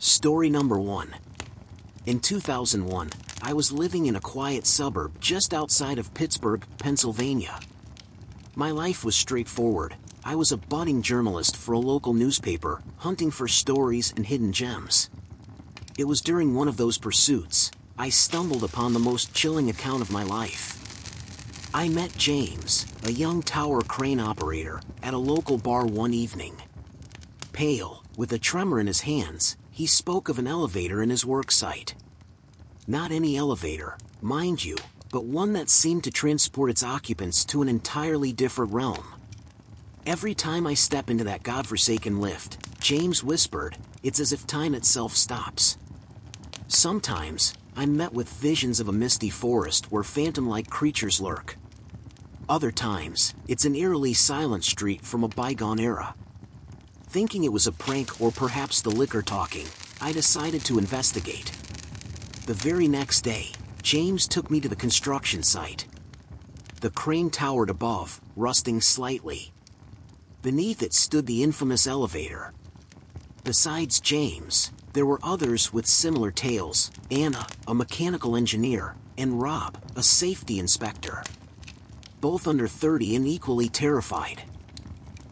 Story number 1. In 2001, I was living in a quiet suburb just outside of Pittsburgh, Pennsylvania. My life was straightforward. I was a budding journalist for a local newspaper, hunting for stories and hidden gems. It was during one of those pursuits, I stumbled upon the most chilling account of my life. I met James, a young tower crane operator, at a local bar one evening. Pale, with a tremor in his hands, he spoke of an elevator in his work site. Not any elevator, mind you, but one that seemed to transport its occupants to an entirely different realm. Every time I step into that godforsaken lift, James whispered, it's as if time itself stops. Sometimes, I'm met with visions of a misty forest where phantom-like creatures lurk. Other times, it's an eerily silent street from a bygone era. Thinking it was a prank or perhaps the liquor talking, I decided to investigate. The very next day, James took me to the construction site. The crane towered above, rusting slightly. Beneath it stood the infamous elevator. Besides James, there were others with similar tales: Anna, a mechanical engineer, and Rob, a safety inspector. Both under 30 and equally terrified.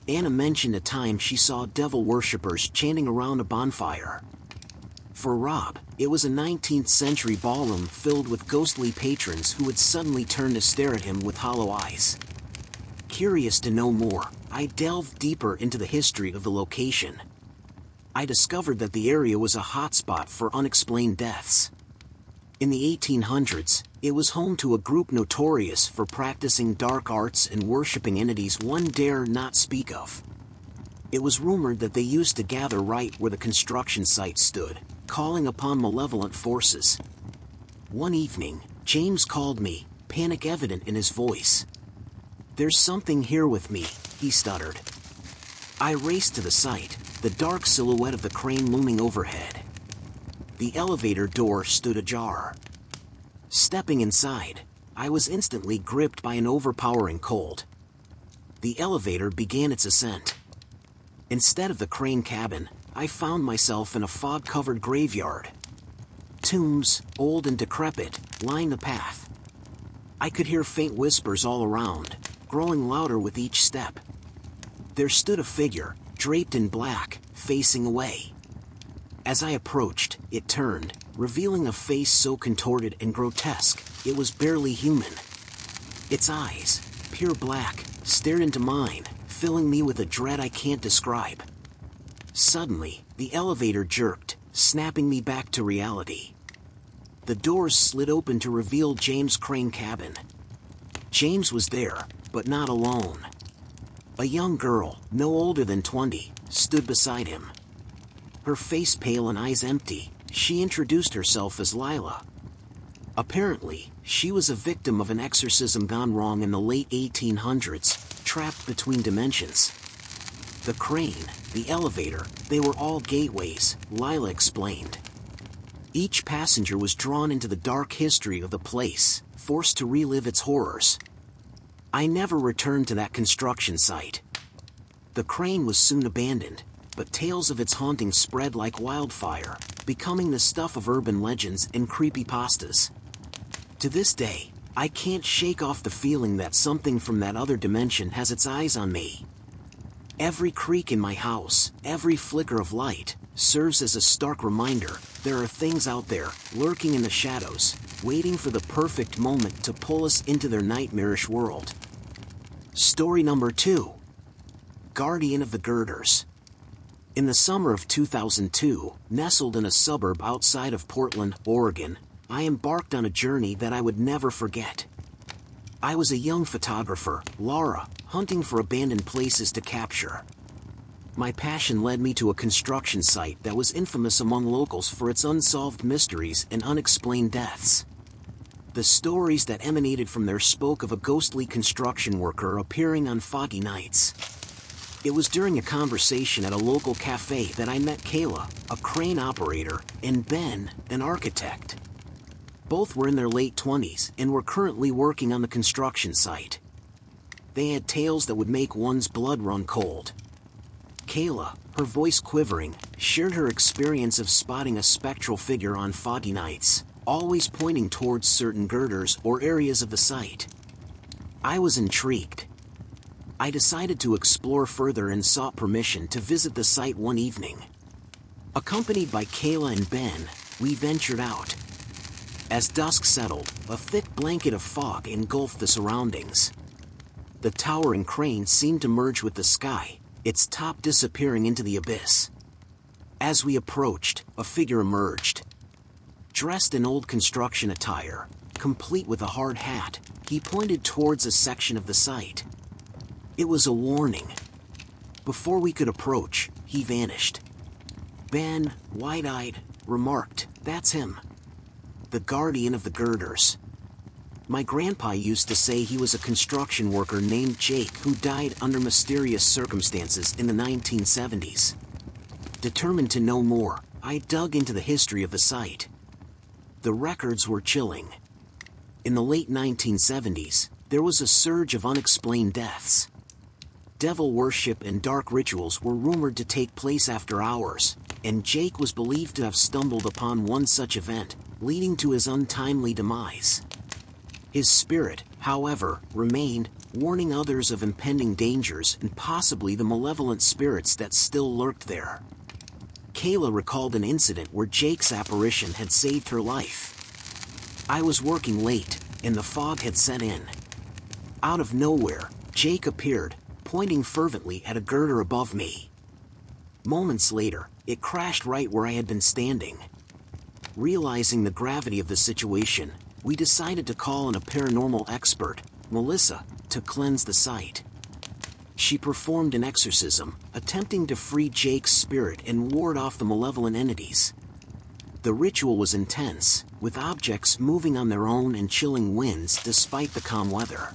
Anna mentioned a time she saw devil worshippers chanting around a bonfire. For Rob, it was a 19th century ballroom filled with ghostly patrons who would suddenly turn to stare at him with hollow eyes. Curious to know more, I delved deeper into the history of the location. I discovered that the area was a hotspot for unexplained deaths. In the 1800s, it was home to a group notorious for practicing dark arts and worshipping entities one dare not speak of. It was rumored that they used to gather right where the construction site stood, calling upon malevolent forces. One evening, James called me, panic evident in his voice. "There's something here with me," he stuttered. I raced to the site, the dark silhouette of the crane looming overhead. The elevator door stood ajar. Stepping inside, I was instantly gripped by an overpowering cold. The elevator began its ascent. Instead of the crane cabin, I found myself in a fog-covered graveyard. Tombs, old and decrepit, lined the path. I could hear faint whispers all around, growing louder with each step. There stood a figure, draped in black, facing away. As I approached, it turned, revealing a face so contorted and grotesque, it was barely human. Its eyes, pure black, stared into mine, filling me with a dread I can't describe. Suddenly, the elevator jerked, snapping me back to reality. The doors slid open to reveal James' crane cabin. James was there, but not alone. A young girl, no older than 20, stood beside him. Her face pale and eyes empty, she introduced herself as Lila. Apparently, she was a victim of an exorcism gone wrong in the late 1800s, trapped between dimensions. The crane, the elevator, they were all gateways, Lila explained. Each passenger was drawn into the dark history of the place, forced to relive its horrors. I never returned to that construction site. The crane was soon abandoned, but tales of its haunting spread like wildfire, becoming the stuff of urban legends and creepypastas. To this day, I can't shake off the feeling that something from that other dimension has its eyes on me. Every creak in my house, every flicker of light, serves as a stark reminder there are things out there, lurking in the shadows, waiting for the perfect moment to pull us into their nightmarish world. Story number 2. Guardian of the Girders. In the summer of 2002, nestled in a suburb outside of Portland, Oregon, I embarked on a journey that I would never forget. I was a young photographer, Laura, hunting for abandoned places to capture. My passion led me to a construction site that was infamous among locals for its unsolved mysteries and unexplained deaths. The stories that emanated from there spoke of a ghostly construction worker appearing on foggy nights. It was during a conversation at a local cafe that I met Kayla, a crane operator, and Ben, an architect. Both were in their late 20s and were currently working on the construction site. They had tales that would make one's blood run cold. Kayla, her voice quivering, shared her experience of spotting a spectral figure on foggy nights, always pointing towards certain girders or areas of the site. I was intrigued. I decided to explore further and sought permission to visit the site one evening. Accompanied by Kayla and Ben, we ventured out. As dusk settled, a thick blanket of fog engulfed the surroundings. The towering crane seemed to merge with the sky, its top disappearing into the abyss. As we approached, a figure emerged. Dressed in old construction attire, complete with a hard hat, he pointed towards a section of the site. It was a warning. Before we could approach, he vanished. Ben, wide-eyed, remarked, "That's him. The guardian of the girders." My grandpa used to say he was a construction worker named Jake who died under mysterious circumstances in the 1970s. Determined to know more, I dug into the history of the site. The records were chilling. In the late 1970s, there was a surge of unexplained deaths. Devil worship and dark rituals were rumored to take place after hours, and Jake was believed to have stumbled upon one such event, leading to his untimely demise. His spirit, however, remained, warning others of impending dangers and possibly the malevolent spirits that still lurked there. Kayla recalled an incident where Jake's apparition had saved her life. I was working late, and the fog had set in. Out of nowhere, Jake appeared, pointing fervently at a girder above me. Moments later, it crashed right where I had been standing. Realizing the gravity of the situation, we decided to call in a paranormal expert, Melissa, to cleanse the site. She performed an exorcism, attempting to free Jake's spirit and ward off the malevolent entities. The ritual was intense, with objects moving on their own and chilling winds despite the calm weather.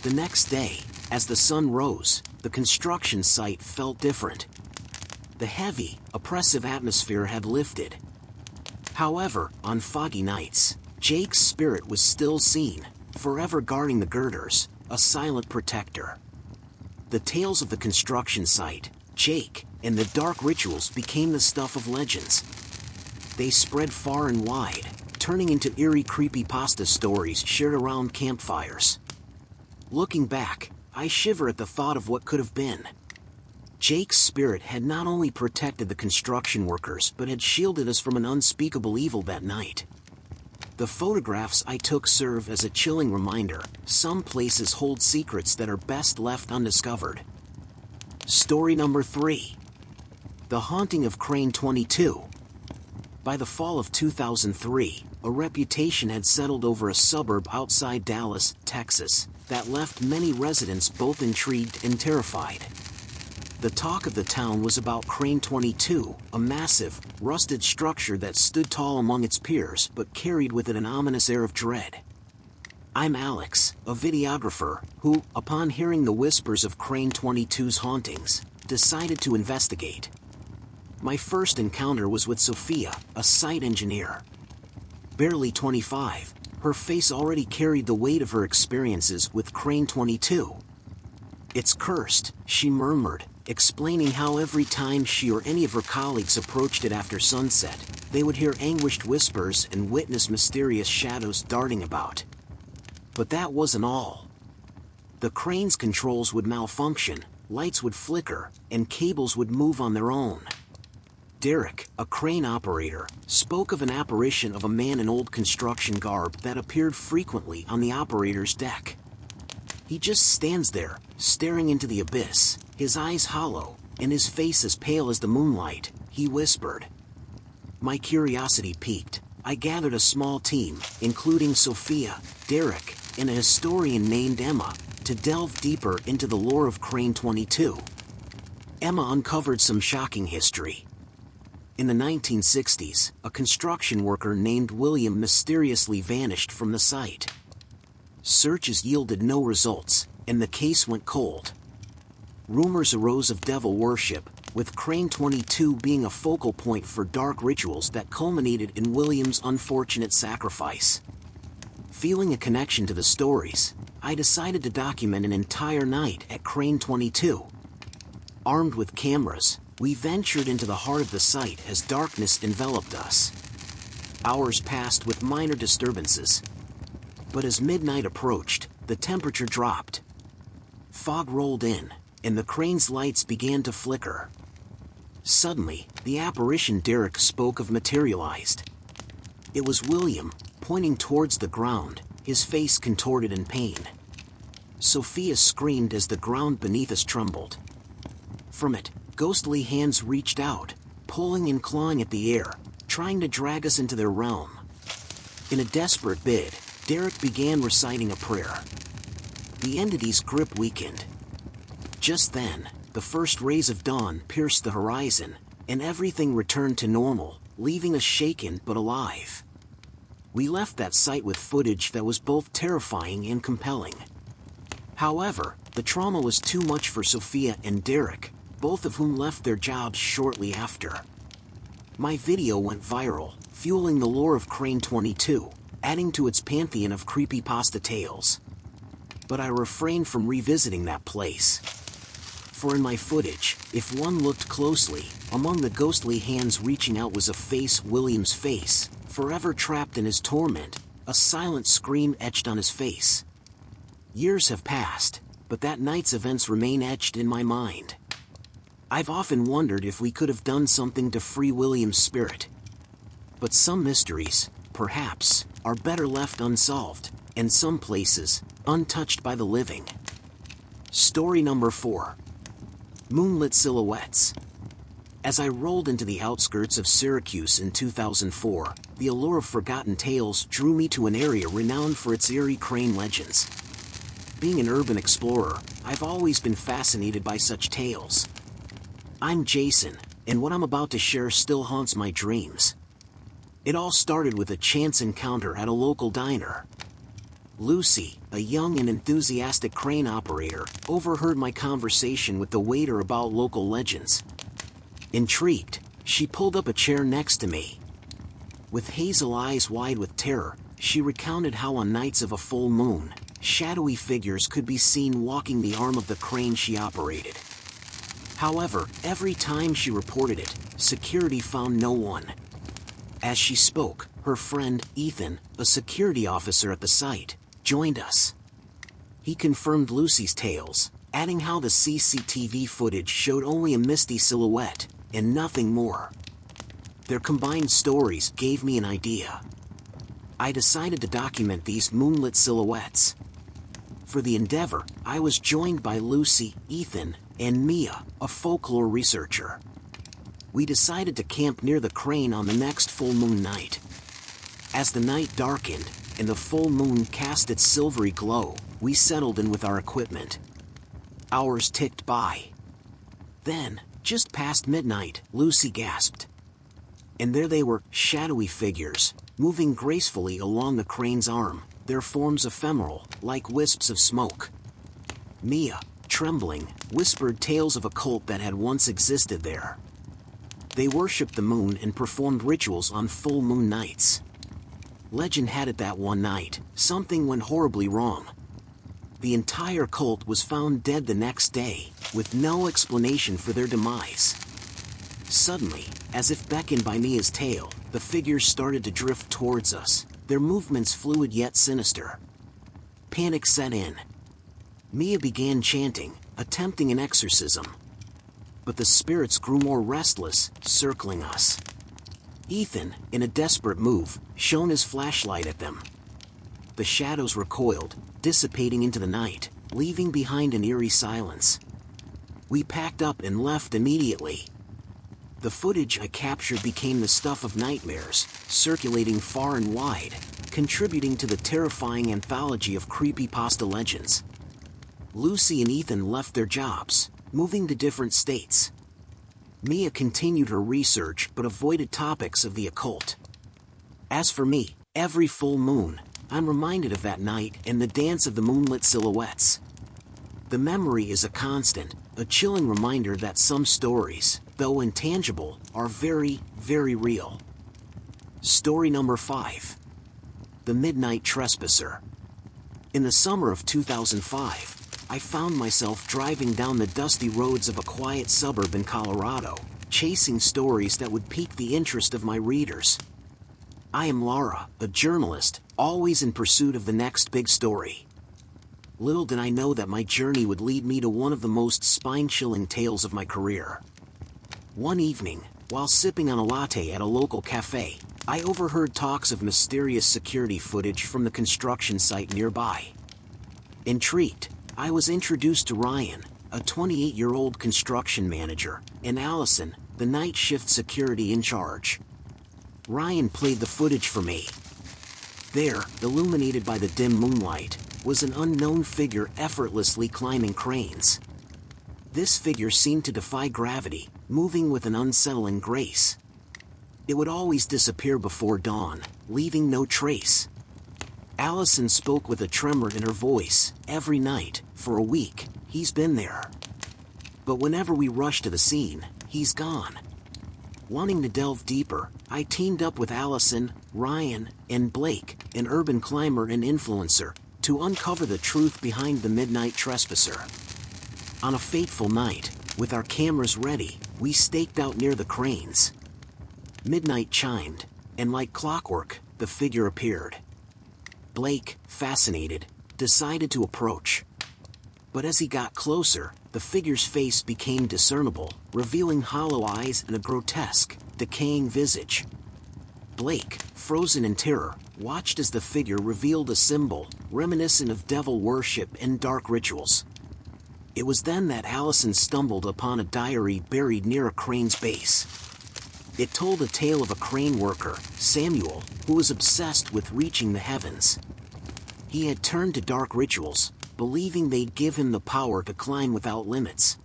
The next day, as the sun rose, the construction site felt different. The heavy, oppressive atmosphere had lifted. However, on foggy nights, Jake's spirit was still seen, forever guarding the girders, a silent protector. The tales of the construction site, Jake, and the dark rituals became the stuff of legends. They spread far and wide, turning into eerie creepypasta stories shared around campfires. Looking back, I shiver at the thought of what could have been. Jake's spirit had not only protected the construction workers but had shielded us from an unspeakable evil that night. The photographs I took serve as a chilling reminder: some places hold secrets that are best left undiscovered. Story number 3. The Haunting of Crane 22. By the fall of 2003, a reputation had settled over a suburb outside Dallas, Texas, that left many residents both intrigued and terrified. The talk of the town was about Crane 22, a massive, rusted structure that stood tall among its peers but carried with it an ominous air of dread. I'm Alex, a videographer, who, upon hearing the whispers of Crane 22's hauntings, decided to investigate. My first encounter was with Sophia, a site engineer. Barely 25, her face already carried the weight of her experiences with Crane 22. "It's cursed," she murmured, explaining how every time she or any of her colleagues approached it after sunset, they would hear anguished whispers and witness mysterious shadows darting about. But that wasn't all. The crane's controls would malfunction, lights would flicker, and cables would move on their own. Derek, a crane operator, spoke of an apparition of a man in old construction garb that appeared frequently on the operator's deck. "He just stands there, staring into the abyss, his eyes hollow, and his face as pale as the moonlight," he whispered. My curiosity piqued. I gathered a small team, including Sophia, Derek, and a historian named Emma, to delve deeper into the lore of Crane 22. Emma uncovered some shocking history. In the 1960s, a construction worker named William mysteriously vanished from the site. Searches yielded no results, and the case went cold. Rumors arose of devil worship, with Crane 22 being a focal point for dark rituals that culminated in William's unfortunate sacrifice. Feeling a connection to the stories, I decided to document an entire night at Crane 22. Armed with cameras, we ventured into the heart of the site as darkness enveloped us. Hours passed with minor disturbances. But as midnight approached, the temperature dropped. Fog rolled in, and the crane's lights began to flicker. Suddenly, the apparition Derek spoke of materialized. It was William, pointing towards the ground, his face contorted in pain. Sophia screamed as the ground beneath us trembled. From it, ghostly hands reached out, pulling and clawing at the air, trying to drag us into their realm. In a desperate bid, Derek began reciting a prayer. The entity's grip weakened. Just then, the first rays of dawn pierced the horizon, and everything returned to normal, leaving us shaken but alive. We left that site with footage that was both terrifying and compelling. However, the trauma was too much for Sophia and Derek, both of whom left their jobs shortly after. My video went viral, fueling the lore of Crane 22, adding to its pantheon of creepypasta tales. But I refrained from revisiting that place. For in my footage, if one looked closely, among the ghostly hands reaching out was a face, William's face, forever trapped in his torment, a silent scream etched on his face. Years have passed, but that night's events remain etched in my mind. I've often wondered if we could have done something to free William's spirit. But some mysteries, perhaps, are better left unsolved, and some places, untouched by the living. Story number 4. Moonlit Silhouettes. As I rolled into the outskirts of Syracuse in 2004, the allure of forgotten tales drew me to an area renowned for its eerie crane legends. Being an urban explorer, I've always been fascinated by such tales. I'm Jason, and what I'm about to share still haunts my dreams. It all started with a chance encounter at a local diner. Lucy, a young and enthusiastic crane operator, overheard my conversation with the waiter about local legends. Intrigued, she pulled up a chair next to me. With hazel eyes wide with terror, she recounted how on nights of a full moon, shadowy figures could be seen walking the arm of the crane she operated. However, every time she reported it, security found no one. As she spoke, her friend, Ethan, a security officer at the site, joined us. He confirmed Lucy's tales, adding how the CCTV footage showed only a misty silhouette, and nothing more. Their combined stories gave me an idea. I decided to document these moonlit silhouettes. For the endeavor, I was joined by Lucy, Ethan, and Mia, a folklore researcher. We decided to camp near the crane on the next full moon night. As the night darkened, and the full moon cast its silvery glow, we settled in with our equipment. Hours ticked by. Then, just past midnight, Lucy gasped. And there they were, shadowy figures, moving gracefully along the crane's arm, their forms ephemeral, like wisps of smoke. Mia, trembling, whispered tales of a cult that had once existed there. They worshipped the moon and performed rituals on full moon nights. Legend had it that one night, something went horribly wrong. The entire cult was found dead the next day, with no explanation for their demise. Suddenly, as if beckoned by Mia's tale, the figures started to drift towards us, their movements fluid yet sinister. Panic set in. Mia began chanting, attempting an exorcism. But the spirits grew more restless, circling us. Ethan, in a desperate move, shone his flashlight at them. The shadows recoiled, dissipating into the night, leaving behind an eerie silence. We packed up and left immediately. The footage I captured became the stuff of nightmares, circulating far and wide, contributing to the terrifying anthology of creepypasta legends. Lucy and Ethan left their jobs, moving to different states. Mia continued her research but avoided topics of the occult. As for me, every full moon, I'm reminded of that night and the dance of the moonlit silhouettes. The memory is a constant, a chilling reminder that some stories, though intangible, are very, very real. Story number 5. The Midnight Trespasser. In the summer of 2005, I found myself driving down the dusty roads of a quiet suburb in Colorado, chasing stories that would pique the interest of my readers. I am Laura, a journalist, always in pursuit of the next big story. Little did I know that my journey would lead me to one of the most spine-chilling tales of my career. One evening, while sipping on a latte at a local cafe, I overheard talks of mysterious security footage from the construction site nearby. Intrigued, I was introduced to Ryan, a 28-year-old construction manager, and Allison, the night shift security in charge. Ryan played the footage for me. There, illuminated by the dim moonlight, was an unknown figure effortlessly climbing cranes. This figure seemed to defy gravity, moving with an unsettling grace. It would always disappear before dawn, leaving no trace. Allison spoke with a tremor in her voice. Every night, for a week, he's been there. But whenever we rush to the scene, he's gone. Wanting to delve deeper, I teamed up with Allison, Ryan, and Blake, an urban climber and influencer, to uncover the truth behind the midnight trespasser. On a fateful night, with our cameras ready, we staked out near the cranes. Midnight chimed, and like clockwork, the figure appeared. Blake, fascinated, decided to approach. But as he got closer, the figure's face became discernible, revealing hollow eyes and a grotesque, decaying visage. Blake, frozen in terror, watched as the figure revealed a symbol, reminiscent of devil worship and dark rituals. It was then that Allison stumbled upon a diary buried near a crane's base. It told a tale of a crane worker, Samuel, who was obsessed with reaching the heavens. He had turned to dark rituals, believing they'd give him the power to climb without limits.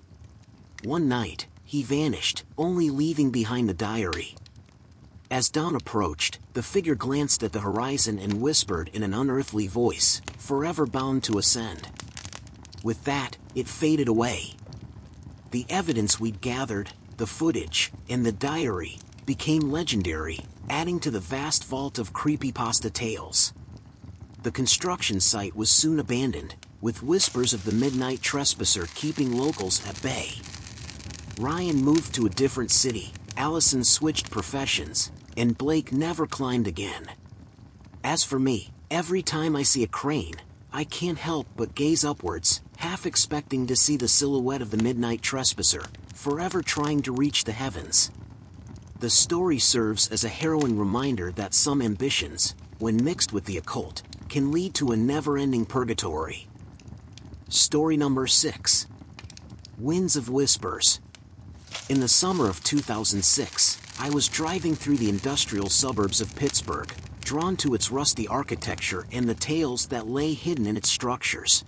One night, he vanished, only leaving behind the diary. As dawn approached, the figure glanced at the horizon and whispered in an unearthly voice, "Forever bound to ascend." With that, it faded away. The evidence we'd gathered, the footage, and the diary, became legendary, adding to the vast vault of creepypasta tales. The construction site was soon abandoned, with whispers of the midnight trespasser keeping locals at bay. Ryan moved to a different city, Allison switched professions, and Blake never climbed again. As for me, every time I see a crane, I can't help but gaze upwards, half expecting to see the silhouette of the midnight trespasser, forever trying to reach the heavens. The story serves as a harrowing reminder that some ambitions, when mixed with the occult, can lead to a never-ending purgatory. Story number 6. Winds of Whispers. In the summer of 2006, I was driving through the industrial suburbs of Pittsburgh, drawn to its rusty architecture and the tales that lay hidden in its structures.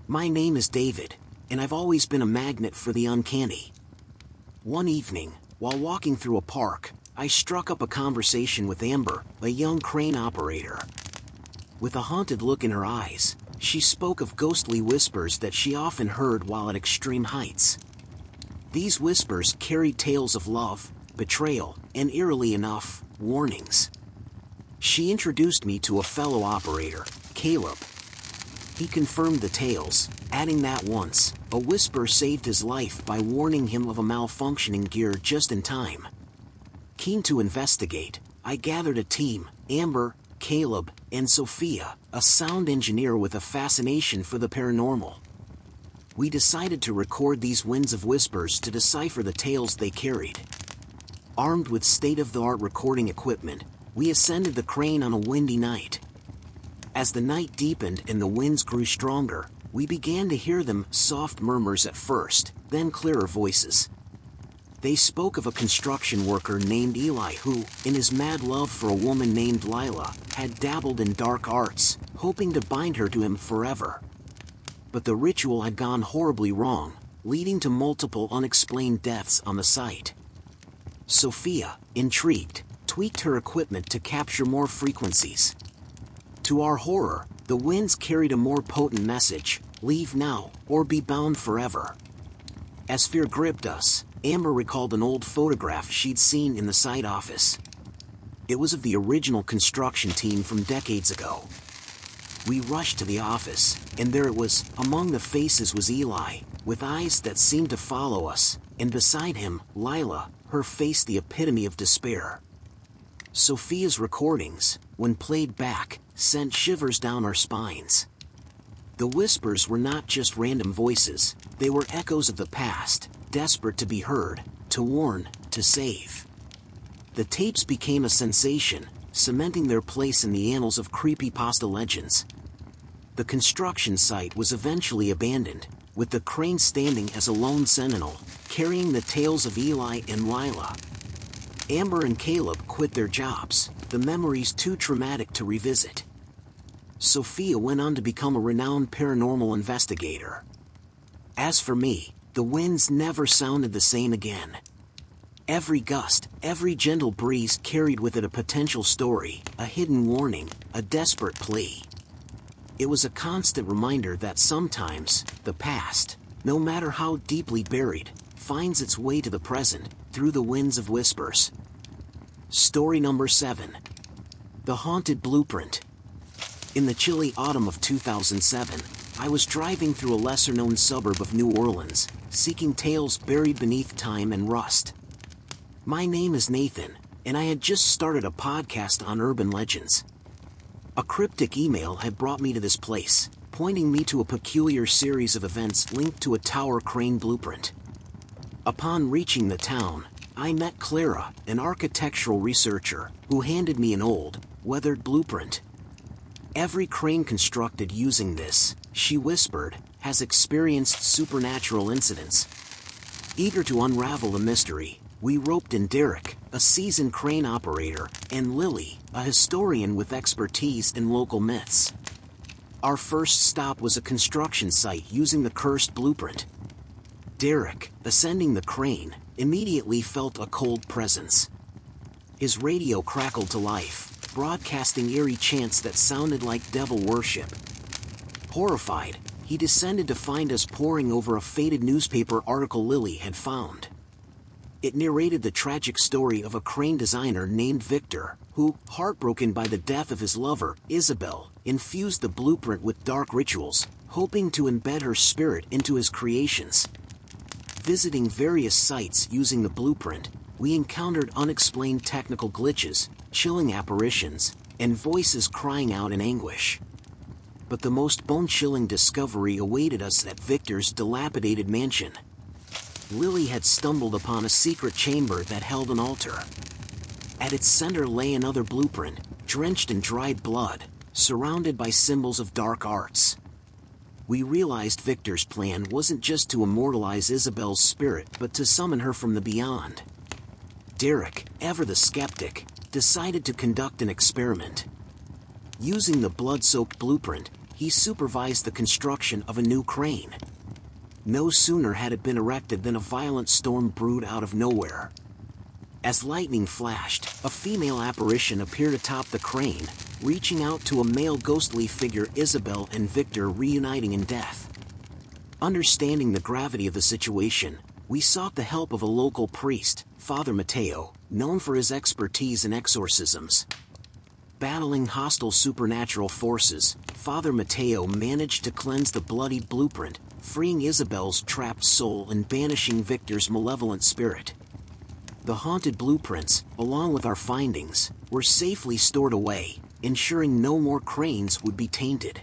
My name is David, and I've always been a magnet for the uncanny. One evening, while walking through a park, I struck up a conversation with Amber, a young crane operator. With a haunted look in her eyes, she spoke of ghostly whispers that she often heard while at extreme heights. These whispers carried tales of love, betrayal, and eerily enough, warnings. She introduced me to a fellow operator, Caleb. He confirmed the tales, adding that once, a whisper saved his life by warning him of a malfunctioning gear just in time. Keen to investigate, I gathered a team, Amber, Caleb, and Sophia, a sound engineer with a fascination for the paranormal. We decided to record these winds of whispers to decipher the tales they carried. Armed with state-of-the-art recording equipment, we ascended the crane on a windy night. As the night deepened and the winds grew stronger, we began to hear them, soft murmurs at first, then clearer voices. They spoke of a construction worker named Eli who, in his mad love for a woman named Lila, had dabbled in dark arts, hoping to bind her to him forever. But the ritual had gone horribly wrong, leading to multiple unexplained deaths on the site. Sophia, intrigued, tweaked her equipment to capture more frequencies. To our horror, the winds carried a more potent message: leave now, or be bound forever. As fear gripped us, Amber recalled an old photograph she'd seen in the site office. It was of the original construction team from decades ago. We rushed to the office, and there it was. Among the faces was Eli, with eyes that seemed to follow us, and beside him, Lila, her face the epitome of despair. Sophia's recordings, when played back, sent shivers down our spines. The whispers were not just random voices, they were echoes of the past, desperate to be heard, to warn, to save. The tapes became a sensation, cementing their place in the annals of creepypasta legends. The construction site was eventually abandoned, with the crane standing as a lone sentinel, carrying the tales of Eli and Lila. Amber and Caleb quit their jobs, the memories too traumatic to revisit. Sophia went on to become a renowned paranormal investigator. As for me, the winds never sounded the same again. Every gust, every gentle breeze carried with it a potential story, a hidden warning, a desperate plea. It was a constant reminder that sometimes, the past, no matter how deeply buried, finds its way to the present, through the winds of whispers. Story number 7. The Haunted Blueprint. In the chilly autumn of 2007, I was driving through a lesser-known suburb of New Orleans, seeking tales buried beneath time and rust. My name is Nathan, and I had just started a podcast on urban legends. A cryptic email had brought me to this place, pointing me to a peculiar series of events linked to a tower crane blueprint. Upon reaching the town, I met Clara, an architectural researcher, who handed me an old, weathered blueprint. Every crane constructed using this, she whispered, has experienced supernatural incidents. Eager to unravel the mystery, we roped in Derek, a seasoned crane operator, and Lily, a historian with expertise in local myths. Our first stop was a construction site using the cursed blueprint. Derek, ascending the crane, immediately felt a cold presence. His radio crackled to life, broadcasting eerie chants that sounded like devil worship. Horrified, he descended to find us poring over a faded newspaper article Lily had found. It narrated the tragic story of a crane designer named Victor, who, heartbroken by the death of his lover, Isabel, infused the blueprint with dark rituals, hoping to embed her spirit into his creations. Visiting various sites using the blueprint, we encountered unexplained technical glitches, chilling apparitions, and voices crying out in anguish. But the most bone-chilling discovery awaited us at Victor's dilapidated mansion. Lily had stumbled upon a secret chamber that held an altar. At its center lay another blueprint, drenched in dried blood, surrounded by symbols of dark arts. We realized Victor's plan wasn't just to immortalize Isabel's spirit but to summon her from the beyond. Derek, ever the skeptic, decided to conduct an experiment. Using the blood-soaked blueprint, he supervised the construction of a new crane. No sooner had it been erected than a violent storm brewed out of nowhere. As lightning flashed, a female apparition appeared atop the crane, reaching out to a male ghostly figure, Isabel and Victor reuniting in death. Understanding the gravity of the situation, we sought the help of a local priest, Father Mateo, known for his expertise in exorcisms. Battling hostile supernatural forces, Father Mateo managed to cleanse the bloodied blueprint, freeing Isabel's trapped soul and banishing Victor's malevolent spirit. The haunted blueprints, along with our findings, were safely stored away, ensuring no more cranes would be tainted.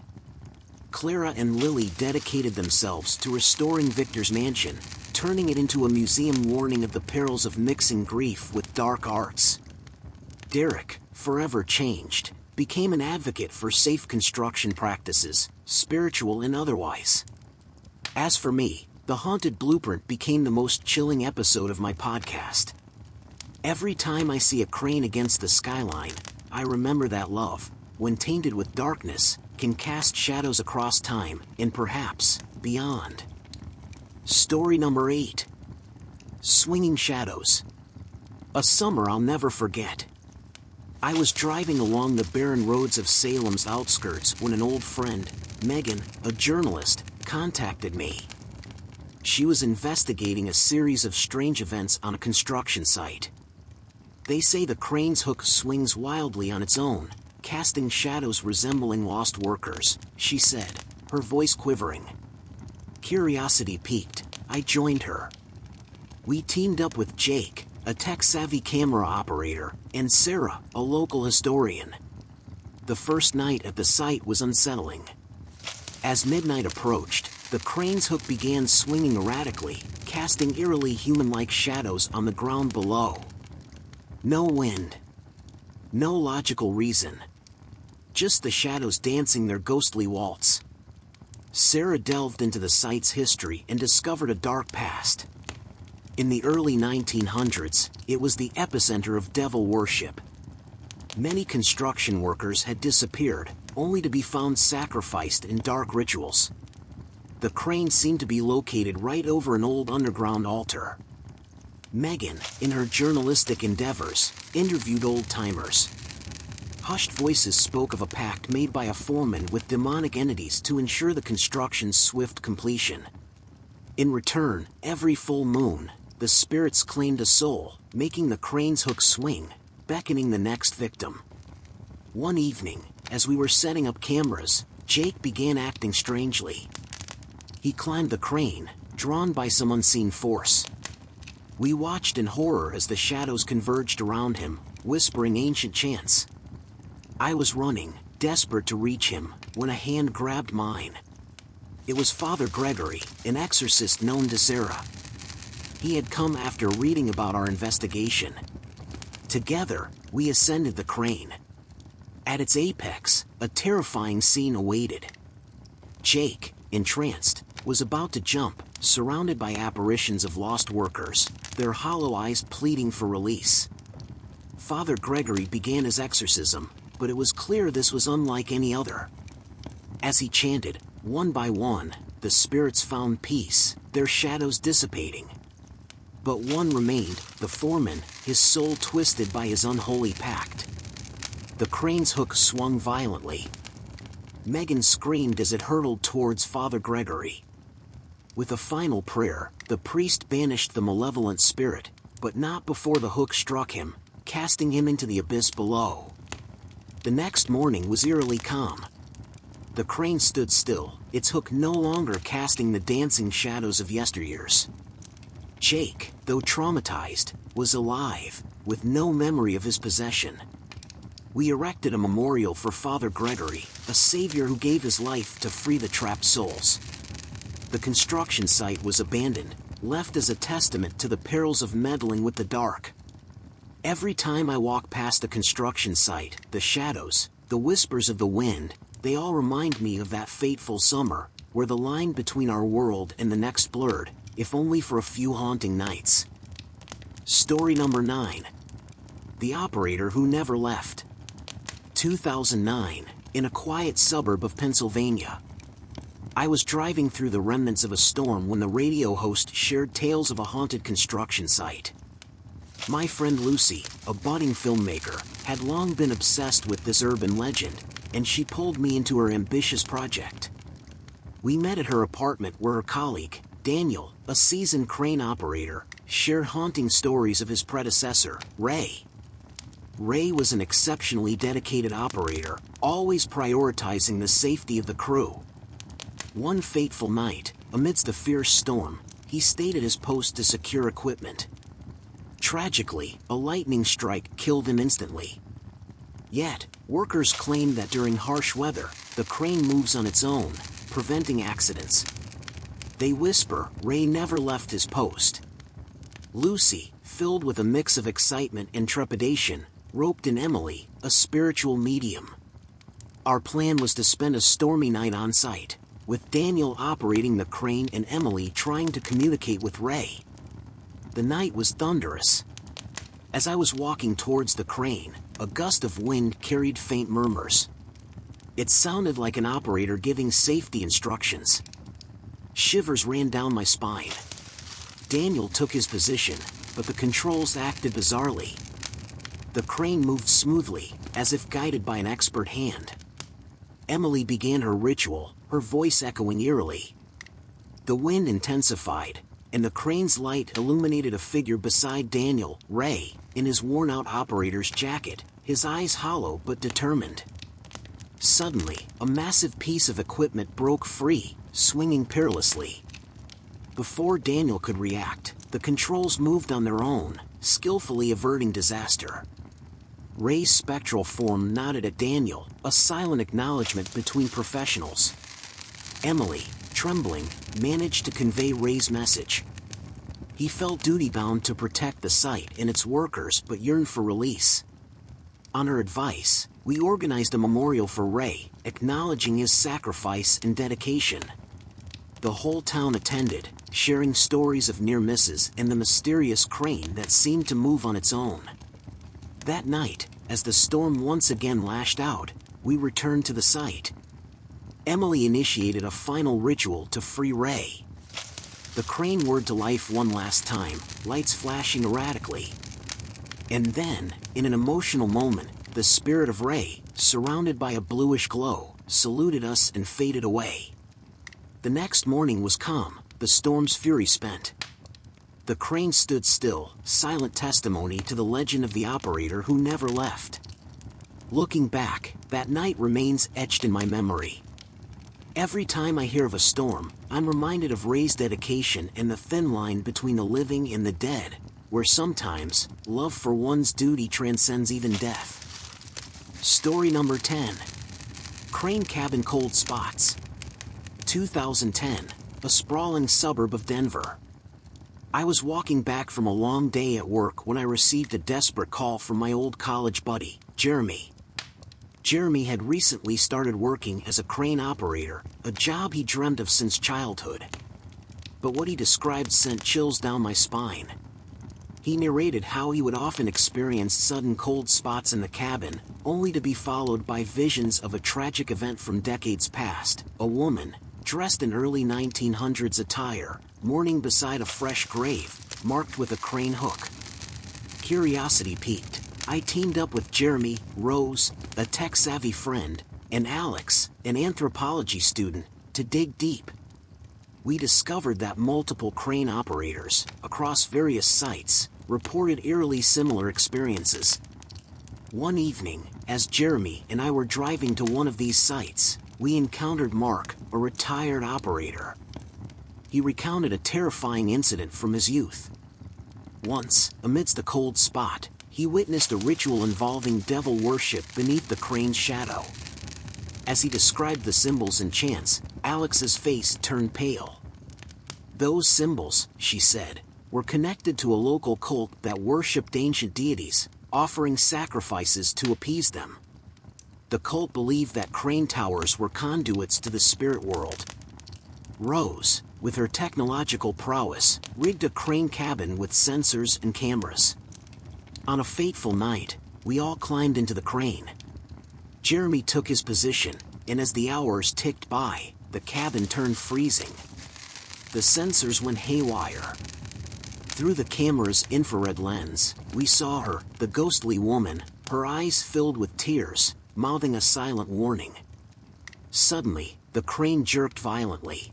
Clara and Lily dedicated themselves to restoring Victor's mansion, turning it into a museum warning of the perils of mixing grief with dark arts. Derek, forever changed, became an advocate for safe construction practices, spiritual and otherwise. As for me, the haunted blueprint became the most chilling episode of my podcast. Every time I see a crane against the skyline, I remember that love, when tainted with darkness, can cast shadows across time, and perhaps, beyond. Story number 8. Swinging Shadows. A summer I'll never forget. I was driving along the barren roads of Salem's outskirts when an old friend, Megan, a journalist, contacted me. She was investigating a series of strange events on a construction site. They say the crane's hook swings wildly on its own, casting shadows resembling lost workers, she said, her voice quivering. Curiosity piqued, I joined her. We teamed up with Jake, a tech-savvy camera operator, and Sarah, a local historian. The first night at the site was unsettling. As midnight approached, the crane's hook began swinging erratically, casting eerily human-like shadows on the ground below. No wind. No logical reason. Just the shadows dancing their ghostly waltz. Sarah delved into the site's history and discovered a dark past. In the early 1900s, it was the epicenter of devil worship. Many construction workers had disappeared, only to be found sacrificed in dark rituals. The crane seemed to be located right over an old underground altar. Megan, in her journalistic endeavors, interviewed old-timers. Hushed voices spoke of a pact made by a foreman with demonic entities to ensure the construction's swift completion. In return, every full moon, the spirits claimed a soul, making the crane's hook swing, beckoning the next victim. One evening, as we were setting up cameras, Jake began acting strangely. He climbed the crane, drawn by some unseen force. We watched in horror as the shadows converged around him, whispering ancient chants. I was running, desperate to reach him, when a hand grabbed mine. It was Father Gregory, an exorcist known to Sarah. He had come after reading about our investigation. Together, we ascended the crane. At its apex, a terrifying scene awaited. Jake, entranced, was about to jump, surrounded by apparitions of lost workers, their hollow eyes pleading for release. Father Gregory began his exorcism, but it was clear this was unlike any other. As he chanted, one by one, the spirits found peace, their shadows dissipating. But one remained, the foreman, his soul twisted by his unholy pact. The crane's hook swung violently. Megan screamed as it hurtled towards Father Gregory. With a final prayer, the priest banished the malevolent spirit, but not before the hook struck him, casting him into the abyss below. The next morning was eerily calm. The crane stood still, its hook no longer casting the dancing shadows of yesteryears. Jake, though traumatized, was alive, with no memory of his possession. We erected a memorial for Father Gregory, a savior who gave his life to free the trapped souls. The construction site was abandoned, left as a testament to the perils of meddling with the dark. Every time I walk past a construction site, the shadows, the whispers of the wind, they all remind me of that fateful summer, where the line between our world and the next blurred, if only for a few haunting nights. Story number 9. The Operator Who Never Left. 2009, in a quiet suburb of Pennsylvania. I was driving through the remnants of a storm when the radio host shared tales of a haunted construction site. My friend Lucy, a budding filmmaker, had long been obsessed with this urban legend, and she pulled me into her ambitious project. We met at her apartment where her colleague, Daniel, a seasoned crane operator, shared haunting stories of his predecessor, Ray. Ray was an exceptionally dedicated operator, always prioritizing the safety of the crew. One fateful night, amidst a fierce storm, he stayed at his post to secure equipment. Tragically, a lightning strike killed him instantly. Yet, workers claim that during harsh weather, the crane moves on its own, preventing accidents. They whisper Ray never left his post. Lucy, filled with a mix of excitement and trepidation, roped in Emily, a spiritual medium. Our plan was to spend a stormy night on site, with Daniel operating the crane and Emily trying to communicate with Ray. The night was thunderous. As I was walking towards the crane, a gust of wind carried faint murmurs. It sounded like an operator giving safety instructions. Shivers ran down my spine. Daniel took his position, but the controls acted bizarrely. The crane moved smoothly, as if guided by an expert hand. Emily began her ritual, her voice echoing eerily. The wind intensified, and the crane's light illuminated a figure beside Daniel, Ray, in his worn-out operator's jacket, his eyes hollow but determined. Suddenly, a massive piece of equipment broke free, swinging perilously. Before Daniel could react, the controls moved on their own, skillfully averting disaster. Ray's spectral form nodded at Daniel, a silent acknowledgement between professionals. Emily, trembling, managed to convey Ray's message. He felt duty-bound to protect the site and its workers but yearned for release. On her advice, we organized a memorial for Ray, acknowledging his sacrifice and dedication. The whole town attended, sharing stories of near misses and the mysterious crane that seemed to move on its own. That night, as the storm once again lashed out, we returned to the site. Emily initiated a final ritual to free Ray. The crane whirred to life one last time, lights flashing erratically. And then, in an emotional moment, the spirit of Ray, surrounded by a bluish glow, saluted us and faded away. The next morning was calm, the storm's fury spent. The crane stood still, silent testimony to the legend of the operator who never left. Looking back, that night remains etched in my memory. Every time I hear of a storm, I'm reminded of Ray's dedication and the thin line between the living and the dead, where sometimes, love for one's duty transcends even death. Story number 10. Crane Cabin Cold Spots. 2010, a sprawling suburb of Denver. I was walking back from a long day at work when I received a desperate call from my old college buddy, Jeremy. Jeremy had recently started working as a crane operator, a job he dreamt of since childhood. But what he described sent chills down my spine. He narrated how he would often experience sudden cold spots in the cabin, only to be followed by visions of a tragic event from decades past, a woman, dressed in early 1900s attire, mourning beside a fresh grave, marked with a crane hook. Curiosity piqued. I teamed up with Jeremy, Rose, a tech-savvy friend, and Alex, an anthropology student, to dig deep. We discovered that multiple crane operators, across various sites, reported eerily similar experiences. One evening, as Jeremy and I were driving to one of these sites, we encountered Mark, a retired operator. He recounted a terrifying incident from his youth. Once, amidst a cold spot, he witnessed a ritual involving devil worship beneath the crane's shadow. As he described the symbols and chants, Alex's face turned pale. Those symbols, she said, were connected to a local cult that worshipped ancient deities, offering sacrifices to appease them. The cult believed that crane towers were conduits to the spirit world. Rose, with her technological prowess, rigged a crane cabin with sensors and cameras. On a fateful night, we all climbed into the crane. Jeremy took his position, and as the hours ticked by, the cabin turned freezing. The sensors went haywire. Through the camera's infrared lens, we saw her, the ghostly woman, her eyes filled with tears, mouthing a silent warning. Suddenly, the crane jerked violently.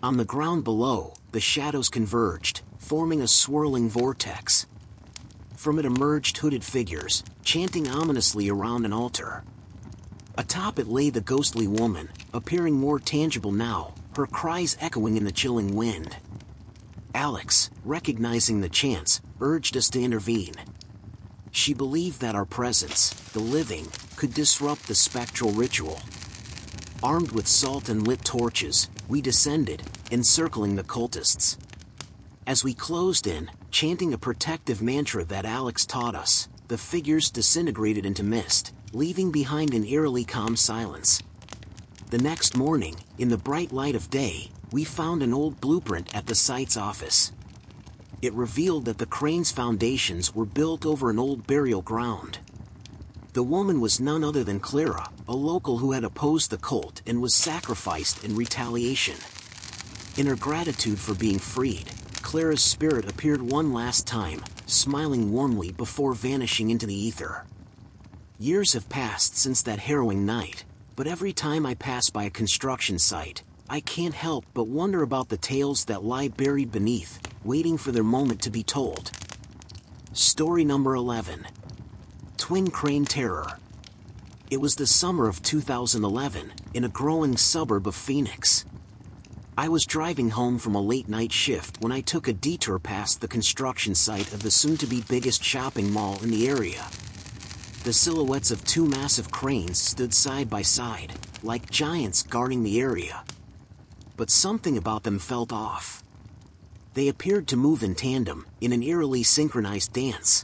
On the ground below, the shadows converged, forming a swirling vortex. From it emerged hooded figures, chanting ominously around an altar. Atop it lay the ghostly woman, appearing more tangible now, her cries echoing in the chilling wind. Alex, recognizing the chants, urged us to intervene. She believed that our presence, the living, could disrupt the spectral ritual. Armed with salt and lit torches, we descended, encircling the cultists. As we closed in, chanting a protective mantra that Alex taught us, the figures disintegrated into mist, leaving behind an eerily calm silence. The next morning, in the bright light of day, we found an old blueprint at the site's office. It revealed that the crane's foundations were built over an old burial ground. The woman was none other than Clara, a local who had opposed the cult and was sacrificed in retaliation. In her gratitude for being freed, Clara's spirit appeared one last time, smiling warmly before vanishing into the ether. Years have passed since that harrowing night, but every time I pass by a construction site, I can't help but wonder about the tales that lie buried beneath, waiting for their moment to be told. Story number 11. twin crane terror. It was the summer of 2011, in a growing suburb of Phoenix. I was driving home from a late-night shift when I took a detour past the construction site of the soon-to-be biggest shopping mall in the area. The silhouettes of two massive cranes stood side by side, like giants guarding the area. But something about them felt off. They appeared to move in tandem, in an eerily synchronized dance.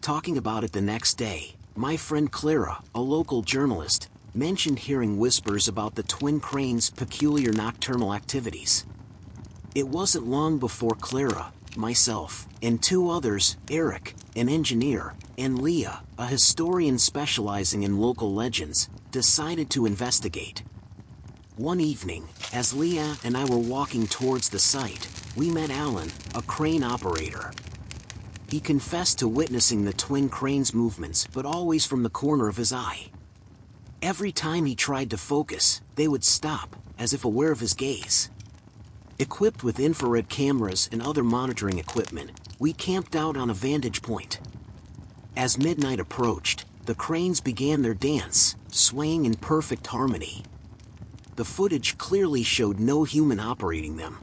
Talking about it the next day, my friend Clara, a local journalist, mentioned hearing whispers about the twin cranes' peculiar nocturnal activities. It wasn't long before Clara, myself, and two others, Eric, an engineer, and Leah, a historian specializing in local legends, decided to investigate. One evening, as Leah and I were walking towards the site, we met Alan, a crane operator. He confessed to witnessing the twin cranes' movements, but always from the corner of his eye. Every time he tried to focus, they would stop, as if aware of his gaze. Equipped with infrared cameras and other monitoring equipment, we camped out on a vantage point. As midnight approached, the cranes began their dance, swaying in perfect harmony. The footage clearly showed no human operating them.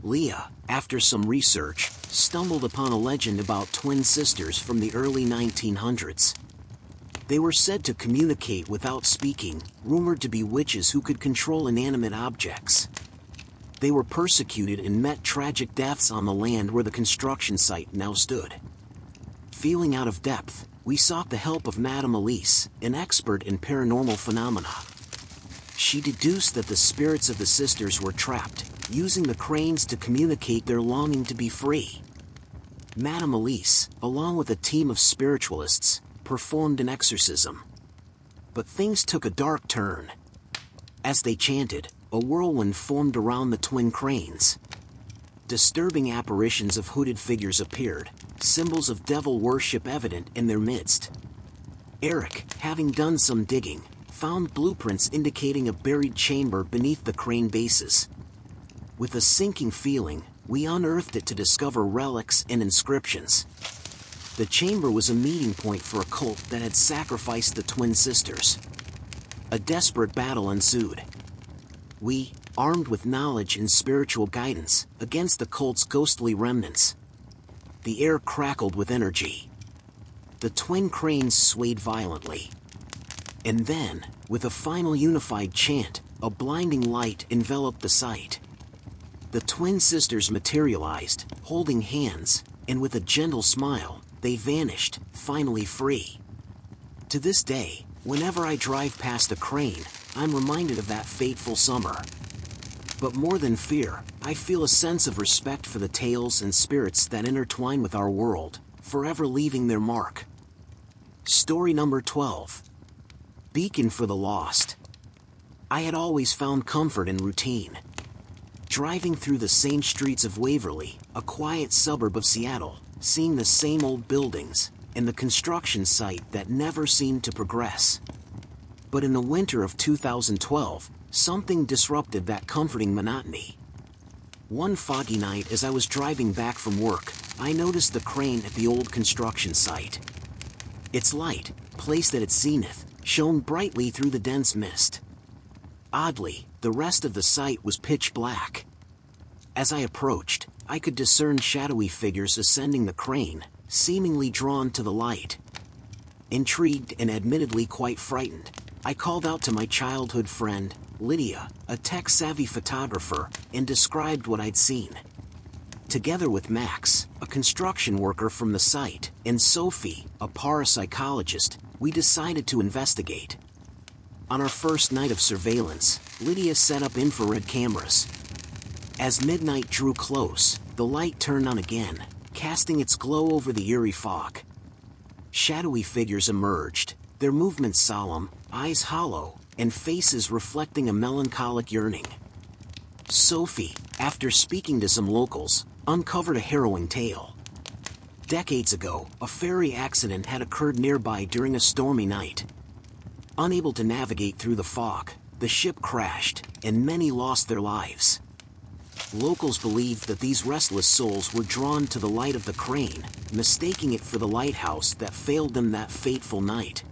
Leah, after some research, stumbled upon a legend about twin sisters from the early 1900s. They were said to communicate without speaking, rumored to be witches who could control inanimate objects. They were persecuted and met tragic deaths on the land where the construction site now stood. Feeling out of depth, we sought the help of Madame Elise, an expert in paranormal phenomena. She deduced that the spirits of the sisters were trapped, using the cranes to communicate their longing to be free. Madame Elise, along with a team of spiritualists, performed an exorcism. But things took a dark turn. As they chanted, a whirlwind formed around the twin cranes. Disturbing apparitions of hooded figures appeared, symbols of devil worship evident in their midst. Eric, having done some digging, found blueprints indicating a buried chamber beneath the crane bases. With a sinking feeling, we unearthed it to discover relics and inscriptions. The chamber was a meeting point for a cult that had sacrificed the twin sisters. A desperate battle ensued. We, armed with knowledge and spiritual guidance, against the cult's ghostly remnants. The air crackled with energy. The twin cranes swayed violently. And then, with a final unified chant, a blinding light enveloped the site. The twin sisters materialized, holding hands, and with a gentle smile, they vanished, finally free. To this day, whenever I drive past a crane, I'm reminded of that fateful summer. But more than fear, I feel a sense of respect for the tales and spirits that intertwine with our world, forever leaving their mark. Story number 12. Beacon for the Lost. I had always found comfort in routine. Driving through the same streets of Waverly, a quiet suburb of Seattle, seeing the same old buildings, and the construction site that never seemed to progress. But in the winter of 2012, something disrupted that comforting monotony. One foggy night as I was driving back from work, I noticed the crane at the old construction site. Its light, placed at its zenith, shone brightly through the dense mist. Oddly, the rest of the site was pitch black. As I approached, I could discern shadowy figures ascending the crane, seemingly drawn to the light. Intrigued and admittedly quite frightened, I called out to my childhood friend, Lydia, a tech-savvy photographer, and described what I'd seen. Together with Max, a construction worker from the site, and Sophie, a parapsychologist, we decided to investigate. On our first night of surveillance, Lydia set up infrared cameras. As midnight drew close, the light turned on again, casting its glow over the eerie fog. Shadowy figures emerged, their movements solemn, eyes hollow, and faces reflecting a melancholic yearning. Sophie, after speaking to some locals, uncovered a harrowing tale. Decades ago, a ferry accident had occurred nearby during a stormy night. Unable to navigate through the fog, the ship crashed, and many lost their lives. Locals believed that these restless souls were drawn to the light of the crane, mistaking it for the lighthouse that failed them that fateful night.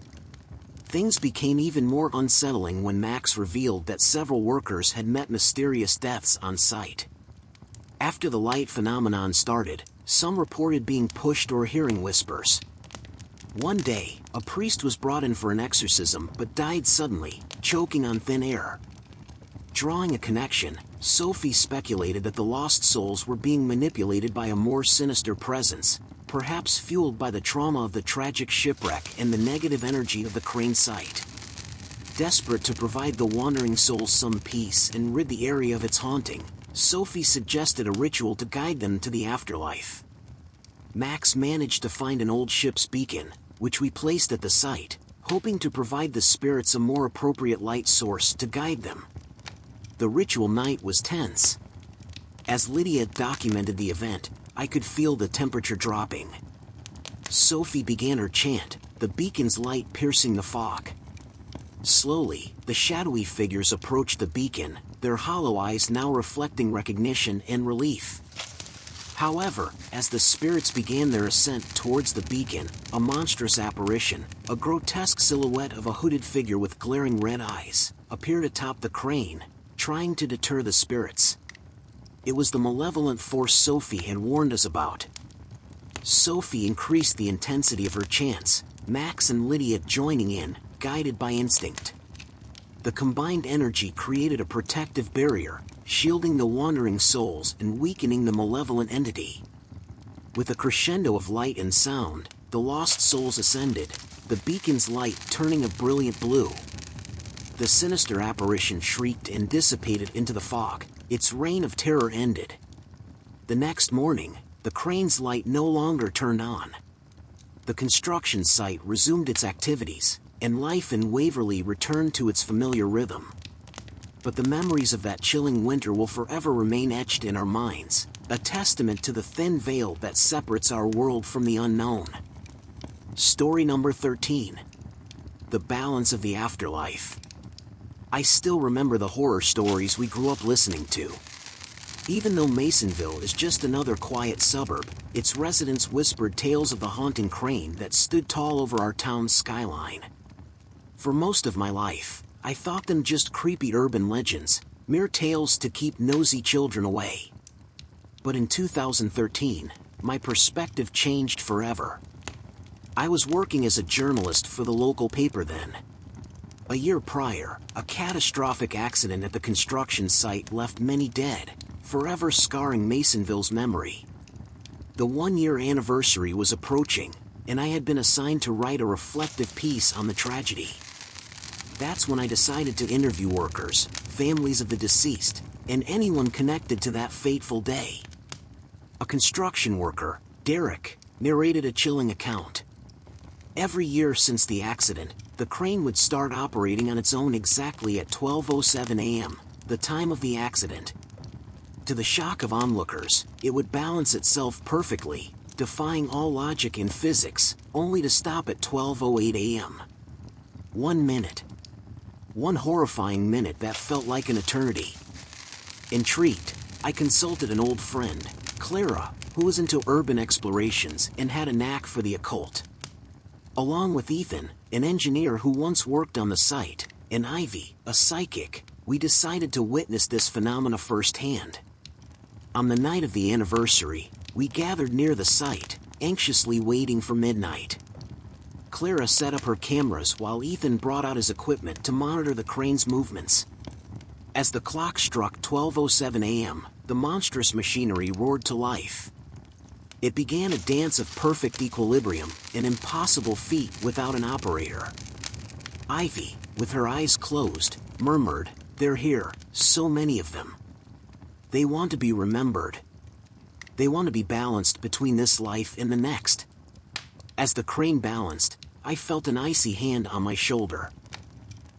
Things became even more unsettling when Max revealed that several workers had met mysterious deaths on site. After the light phenomenon started, some reported being pushed or hearing whispers. One day, a priest was brought in for an exorcism but died suddenly, choking on thin air. Drawing a connection, Sophie speculated that the lost souls were being manipulated by a more sinister presence, perhaps fueled by the trauma of the tragic shipwreck and the negative energy of the crane site. Desperate to provide the wandering souls some peace and rid the area of its haunting, Sophie suggested a ritual to guide them to the afterlife. Max managed to find an old ship's beacon, which we placed at the site, hoping to provide the spirits a more appropriate light source to guide them. The ritual night was tense. As Lydia documented the event, I could feel the temperature dropping. Sophie began her chant, the beacon's light piercing the fog. Slowly, the shadowy figures approached the beacon, their hollow eyes now reflecting recognition and relief. However, as the spirits began their ascent towards the beacon, a monstrous apparition, a grotesque silhouette of a hooded figure with glaring red eyes, appeared atop the crane, trying to deter the spirits. It was the malevolent force Sophie had warned us about. Sophie increased the intensity of her chants, Max and Lydia joining in, guided by instinct. The combined energy created a protective barrier, shielding the wandering souls and weakening the malevolent entity. With a crescendo of light and sound, the lost souls ascended, the beacon's light turning a brilliant blue. The sinister apparition shrieked and dissipated into the fog, its reign of terror ended. The next morning, the crane's light no longer turned on. The construction site resumed its activities, and life in Waverly returned to its familiar rhythm. But the memories of that chilling winter will forever remain etched in our minds, a testament to the thin veil that separates our world from the unknown. Story number 13. The Balance of the Afterlife. I still remember the horror stories we grew up listening to. Even though Masonville is just another quiet suburb, its residents whispered tales of the haunting crane that stood tall over our town's skyline. For most of my life, I thought them just creepy urban legends, mere tales to keep nosy children away. But in 2013, my perspective changed forever. I was working as a journalist for the local paper then. A year prior, a catastrophic accident at the construction site left many dead, forever scarring Masonville's memory. The 1-year anniversary was approaching, and I had been assigned to write a reflective piece on the tragedy. That's when I decided to interview workers, families of the deceased, and anyone connected to that fateful day. A construction worker, Derek, narrated a chilling account. Every year since the accident, the crane would start operating on its own exactly at 12:07 a.m., the time of the accident. To the shock of onlookers, it would balance itself perfectly, defying all logic in physics, only to stop at 12:08 a.m. 1 minute. One horrifying minute that felt like an eternity. Intrigued, I consulted an old friend, Clara, who was into urban explorations and had a knack for the occult. Along with Ethan, an engineer who once worked on the site, and Ivy, a psychic, we decided to witness this phenomena firsthand. On the night of the anniversary, we gathered near the site, anxiously waiting for midnight. Clara set up her cameras while Ethan brought out his equipment to monitor the crane's movements. As the clock struck 12:07 a.m., the monstrous machinery roared to life. It began a dance of perfect equilibrium, an impossible feat without an operator. Ivy, with her eyes closed, murmured, "They're here, so many of them. They want to be remembered. They want to be balanced between this life and the next." As the crane balanced, I felt an icy hand on my shoulder.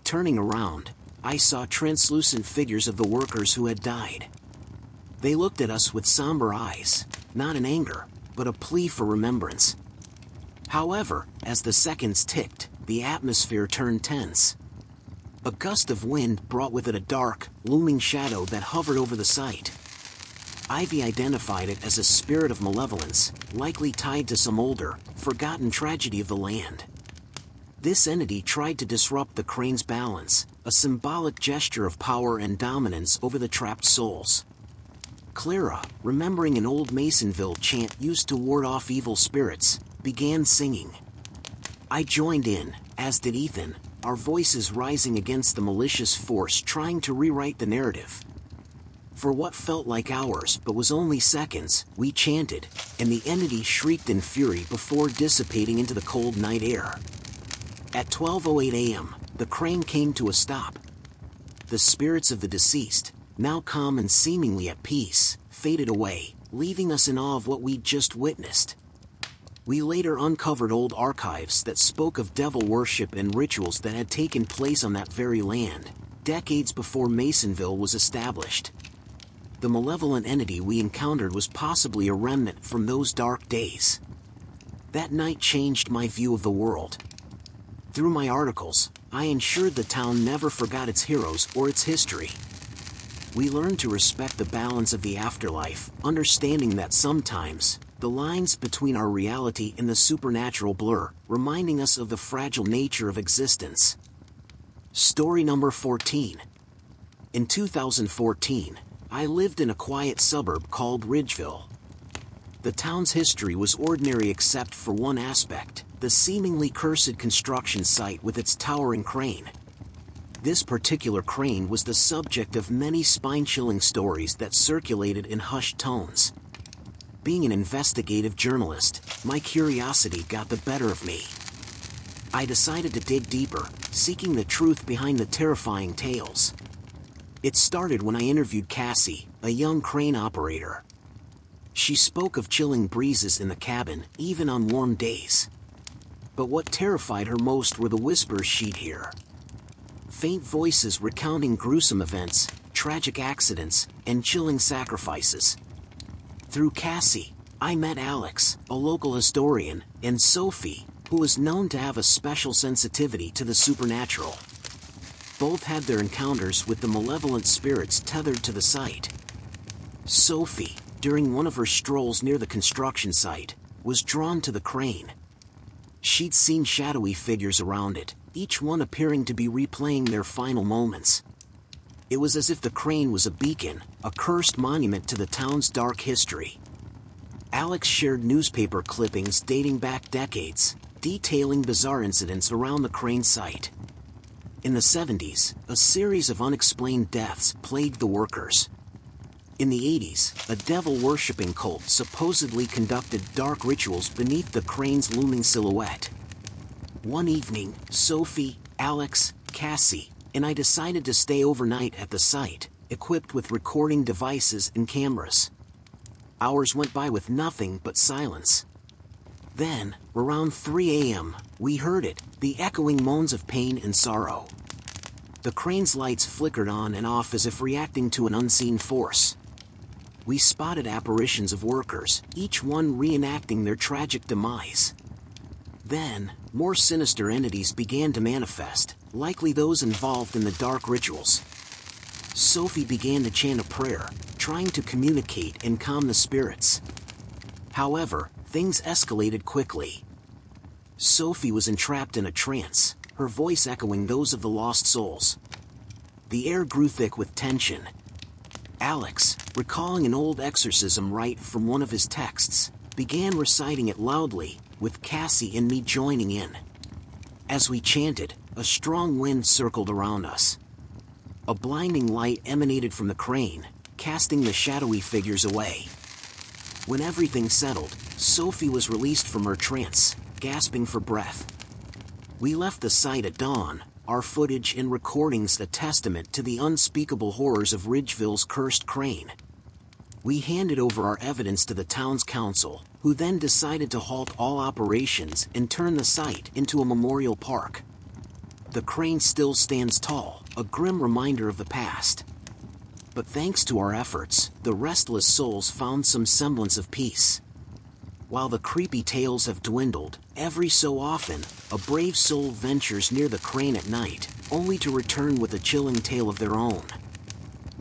Turning around, I saw translucent figures of the workers who had died. They looked at us with somber eyes, not in anger, but a plea for remembrance. However, as the seconds ticked, the atmosphere turned tense. A gust of wind brought with it a dark, looming shadow that hovered over the site. Ivy identified it as a spirit of malevolence, likely tied to some older, forgotten tragedy of the land. This entity tried to disrupt the crane's balance, a symbolic gesture of power and dominance over the trapped souls. Clara, remembering an old Masonville chant used to ward off evil spirits, began singing. I joined in, as did Ethan, our voices rising against the malicious force trying to rewrite the narrative. For what felt like hours but was only seconds, we chanted, and the entity shrieked in fury before dissipating into the cold night air. At 12:08 a.m., the crane came to a stop. The spirits of the deceased, now calm and seemingly at peace, faded away, leaving us in awe of what we'd just witnessed. We later uncovered old archives that spoke of devil worship and rituals that had taken place on that very land, decades before Masonville was established. The malevolent entity we encountered was possibly a remnant from those dark days. That night changed my view of the world. Through my articles, I ensured the town never forgot its heroes or its history. We learned to respect the balance of the afterlife, understanding that sometimes, the lines between our reality and the supernatural blur, reminding us of the fragile nature of existence. Story number 14. In 2014, I lived in a quiet suburb called Ridgeville. The town's history was ordinary except for one aspect, the seemingly cursed construction site with its towering crane. This particular crane was the subject of many spine-chilling stories that circulated in hushed tones. Being an investigative journalist, my curiosity got the better of me. I decided to dig deeper, seeking the truth behind the terrifying tales. It started when I interviewed Cassie, a young crane operator. She spoke of chilling breezes in the cabin, even on warm days. But what terrified her most were the whispers she'd hear. Faint voices recounting gruesome events, tragic accidents, and chilling sacrifices. Through Cassie, I met Alex, a local historian, and Sophie, who was known to have a special sensitivity to the supernatural. Both had their encounters with the malevolent spirits tethered to the site. Sophie, during one of her strolls near the construction site, was drawn to the crane. She'd seen shadowy figures around it, each one appearing to be replaying their final moments. It was as if the crane was a beacon, a cursed monument to the town's dark history. Alex shared newspaper clippings dating back decades, detailing bizarre incidents around the crane site. In the 70s, a series of unexplained deaths plagued the workers. In the 80s, a devil-worshipping cult supposedly conducted dark rituals beneath the crane's looming silhouette. One evening, Sophie, Alex, Cassie, and I decided to stay overnight at the site, equipped with recording devices and cameras. Hours went by with nothing but silence. Then, around 3 a.m., we heard it, the echoing moans of pain and sorrow. The crane's lights flickered on and off as if reacting to an unseen force. We spotted apparitions of workers, each one reenacting their tragic demise. Then, more sinister entities began to manifest, likely those involved in the dark rituals. Sophie began to chant a prayer, trying to communicate and calm the spirits. However, things escalated quickly. Sophie was entrapped in a trance, her voice echoing those of the lost souls. The air grew thick with tension. Alex, recalling an old exorcism rite from one of his texts, began reciting it loudly, with Cassie and me joining in. As we chanted, a strong wind circled around us. A blinding light emanated from the crane, casting the shadowy figures away. When everything settled, Sophie was released from her trance, gasping for breath. We left the site at dawn, our footage and recordings a testament to the unspeakable horrors of Ridgeville's cursed crane. We handed over our evidence to the town's council, who then decided to halt all operations and turn the site into a memorial park. The crane still stands tall, a grim reminder of the past. But thanks to our efforts, the restless souls found some semblance of peace. While the creepy tales have dwindled, every so often, a brave soul ventures near the crane at night, only to return with a chilling tale of their own.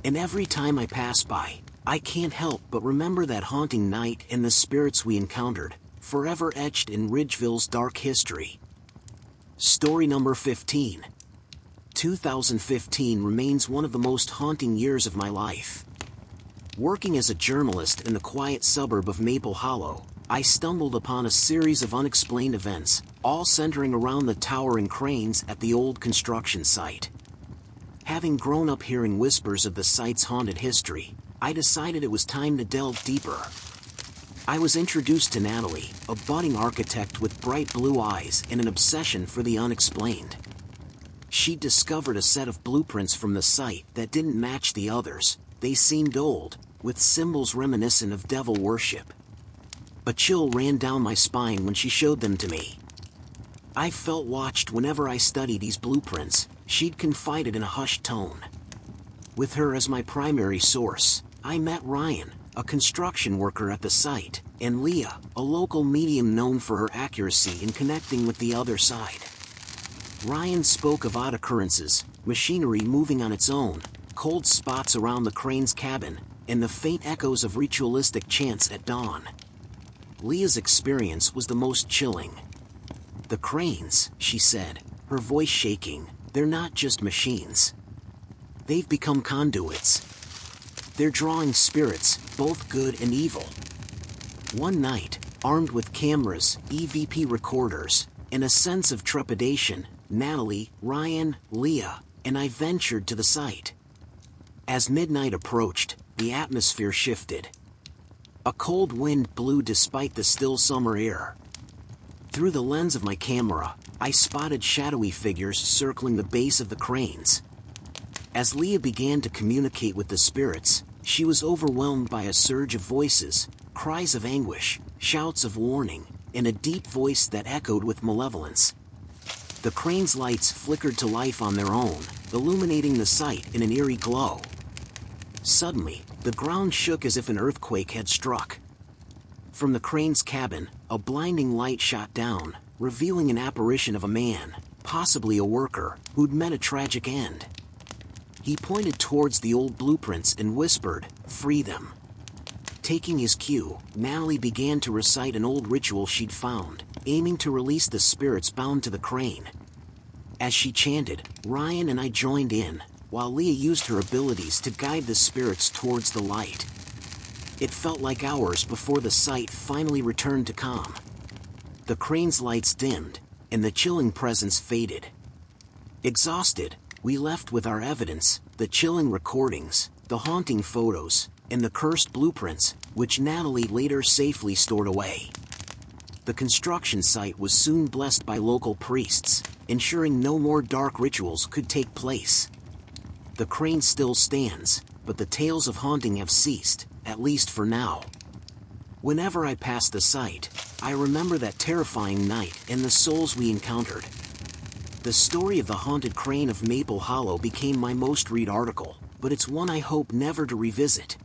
And every time I pass by, I can't help but remember that haunting night and the spirits we encountered, forever etched in Ridgeville's dark history. Story number 15. 2015 remains one of the most haunting years of my life. Working as a journalist in the quiet suburb of Maple Hollow, I stumbled upon a series of unexplained events, all centering around the towering cranes at the old construction site. Having grown up hearing whispers of the site's haunted history, I decided it was time to delve deeper. I was introduced to Natalie, a budding architect with bright blue eyes and an obsession for the unexplained. She'd discovered a set of blueprints from the site that didn't match the others. They seemed old, with symbols reminiscent of devil worship. A chill ran down my spine when she showed them to me. I felt watched whenever I studied these blueprints, she'd confided in a hushed tone. With her as my primary source, I met Ryan, a construction worker at the site, and Leah, a local medium known for her accuracy in connecting with the other side. Ryan spoke of odd occurrences, machinery moving on its own, cold spots around the crane's cabin, and the faint echoes of ritualistic chants at dawn. Leah's experience was the most chilling. "The cranes," she said, her voice shaking, "they're not just machines. They've become conduits. They're drawing spirits, both good and evil." One night, armed with cameras, EVP recorders, and a sense of trepidation, Natalie, Ryan, Leah, and I ventured to the site. As midnight approached, the atmosphere shifted. A cold wind blew despite the still summer air. Through the lens of my camera, I spotted shadowy figures circling the base of the cranes. As Leah began to communicate with the spirits, she was overwhelmed by a surge of voices, cries of anguish, shouts of warning, and a deep voice that echoed with malevolence. The crane's lights flickered to life on their own, illuminating the site in an eerie glow. Suddenly, the ground shook as if an earthquake had struck. From the crane's cabin, a blinding light shot down, revealing an apparition of a man, possibly a worker, who'd met a tragic end. He pointed towards the old blueprints and whispered, "Free them." Taking his cue, Natalie began to recite an old ritual she'd found, aiming to release the spirits bound to the crane. As she chanted, Ryan and I joined in, while Leah used her abilities to guide the spirits towards the light. It felt like hours before the site finally returned to calm. The crane's lights dimmed, and the chilling presence faded. Exhausted, we left with our evidence, the chilling recordings, the haunting photos, and the cursed blueprints, which Natalie later safely stored away. The construction site was soon blessed by local priests, ensuring no more dark rituals could take place. The crane still stands, but the tales of haunting have ceased, at least for now. Whenever I pass the site, I remember that terrifying night and the souls we encountered. The story of the haunted crane of Maple Hollow became my most read article, but it's one I hope never to revisit.